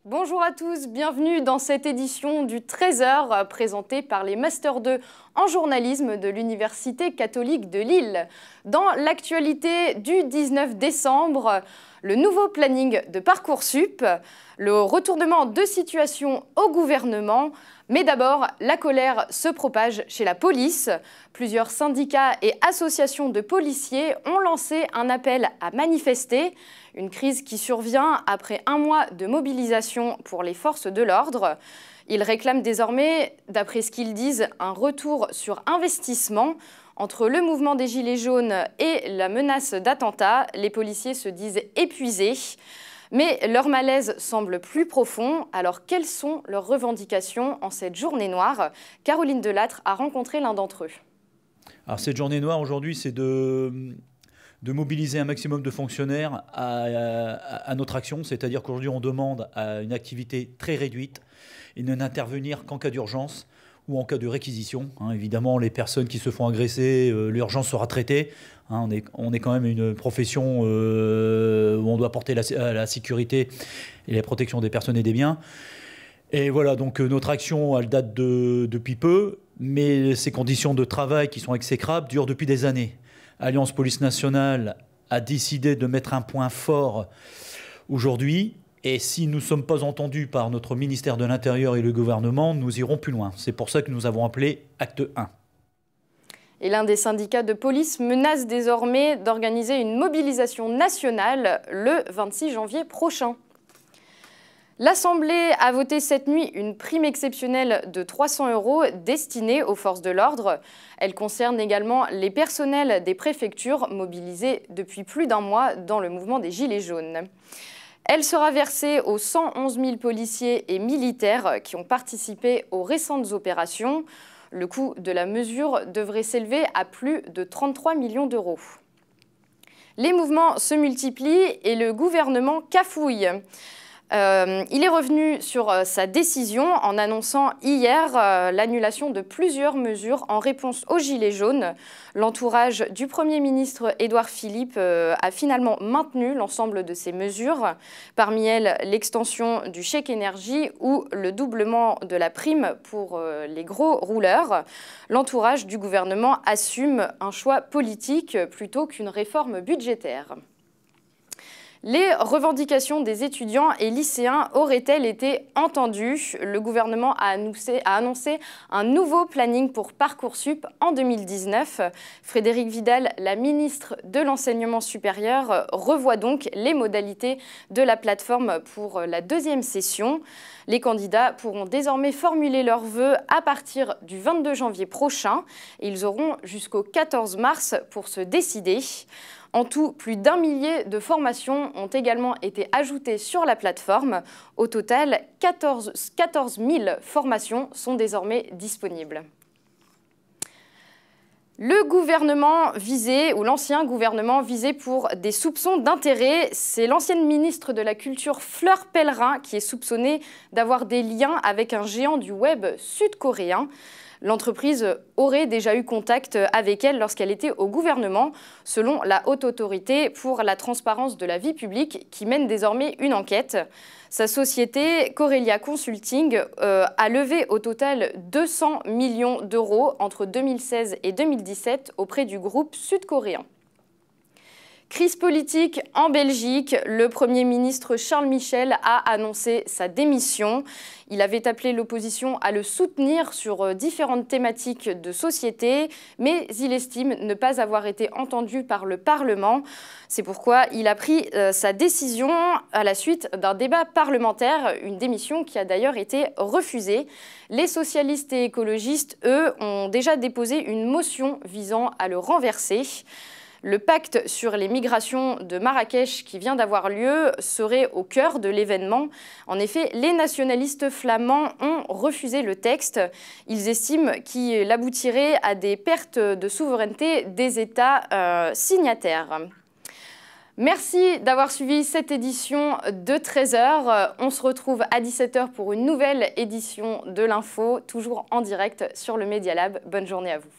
Bonjour à tous, bienvenue dans cette édition du 13h présentée par les Master 2 en journalisme de l'Université catholique de Lille. Dans l'actualité du 19 décembre, le nouveau planning de Parcoursup, le retournement de situation au gouvernement, mais d'abord, la colère se propage chez la police. Plusieurs syndicats et associations de policiers ont lancé un appel à manifester. Une crise qui survient après un mois de mobilisation pour les forces de l'ordre. Ils réclament désormais, d'après ce qu'ils disent, un retour sur investissement. Entre le mouvement des Gilets jaunes et la menace d'attentat, les policiers se disent épuisés. Mais leur malaise semble plus profond. Alors quelles sont leurs revendications en cette journée noire? Caroline Delattre a rencontré l'un d'entre eux. Alors cette journée noire aujourd'hui, c'est de mobiliser un maximum de fonctionnaires à notre action, c'est-à-dire qu'aujourd'hui on demande à une activité très réduite et ne n'intervenir qu'en cas d'urgence ou en cas de réquisition. Évidemment, les personnes qui se font agresser, l'urgence sera traitée. On est quand même une profession où on doit porter la sécurité et la protection des personnes et des biens. Et voilà, donc notre action, elle date depuis peu, mais ces conditions de travail qui sont exécrables durent depuis des années. Alliance Police Nationale a décidé de mettre un point fort aujourd'hui. Et si nous ne sommes pas entendus par notre ministère de l'Intérieur et le gouvernement, nous irons plus loin. C'est pour ça que nous avons appelé Acte 1. Et l'un des syndicats de police menace désormais d'organiser une mobilisation nationale le 26 janvier prochain. L'Assemblée a voté cette nuit une prime exceptionnelle de 300 € destinée aux forces de l'ordre. Elle concerne également les personnels des préfectures mobilisés depuis plus d'un mois dans le mouvement des Gilets jaunes. Elle sera versée aux 111 000 policiers et militaires qui ont participé aux récentes opérations. Le coût de la mesure devrait s'élever à plus de 33 millions d'euros. Les mouvements se multiplient et le gouvernement cafouille. Il est revenu sur sa décision en annonçant hier l'annulation de plusieurs mesures en réponse aux Gilets jaunes. L'entourage du Premier ministre Édouard Philippe a finalement maintenu l'ensemble de ces mesures, parmi elles l'extension du chèque énergie ou le doublement de la prime pour les gros rouleurs. L'entourage du gouvernement assume un choix politique plutôt qu'une réforme budgétaire. Les revendications des étudiants et lycéens auraient-elles été entendues? Le gouvernement a annoncé un nouveau planning pour Parcoursup en 2019. Frédérique Vidal, la ministre de l'Enseignement supérieur, revoit donc les modalités de la plateforme pour la deuxième session. Les candidats pourront désormais formuler leurs vœux à partir du 22 janvier prochain. Ils auront jusqu'au 14 mars pour se décider. En tout, plus d'1 millier de formations ont également été ajoutées sur la plateforme. Au total, 14 000 formations sont désormais disponibles. Le gouvernement visé, ou l'ancien gouvernement visé pour des soupçons d'intérêt, c'est l'ancienne ministre de la Culture Fleur Pellerin qui est soupçonnée d'avoir des liens avec un géant du web sud-coréen. L'entreprise aurait déjà eu contact avec elle lorsqu'elle était au gouvernement, selon la Haute Autorité pour la transparence de la vie publique qui mène désormais une enquête. Sa société, Corelia Consulting, a levé au total 200 millions d'euros entre 2016 et 2017 auprès du groupe sud-coréen. Crise politique en Belgique, le Premier ministre Charles Michel a annoncé sa démission. Il avait appelé l'opposition à le soutenir sur différentes thématiques de société, mais il estime ne pas avoir été entendu par le Parlement. C'est pourquoi il a pris sa décision à la suite d'un débat parlementaire, une démission qui a d'ailleurs été refusée. Les socialistes et écologistes, eux, ont déjà déposé une motion visant à le renverser. Le pacte sur les migrations de Marrakech qui vient d'avoir lieu serait au cœur de l'événement. En effet, les nationalistes flamands ont refusé le texte. Ils estiment qu'il aboutirait à des pertes de souveraineté des États signataires. Merci d'avoir suivi cette édition de 13h. On se retrouve à 17h pour une nouvelle édition de l'info, toujours en direct sur le Media Lab. Bonne journée à vous.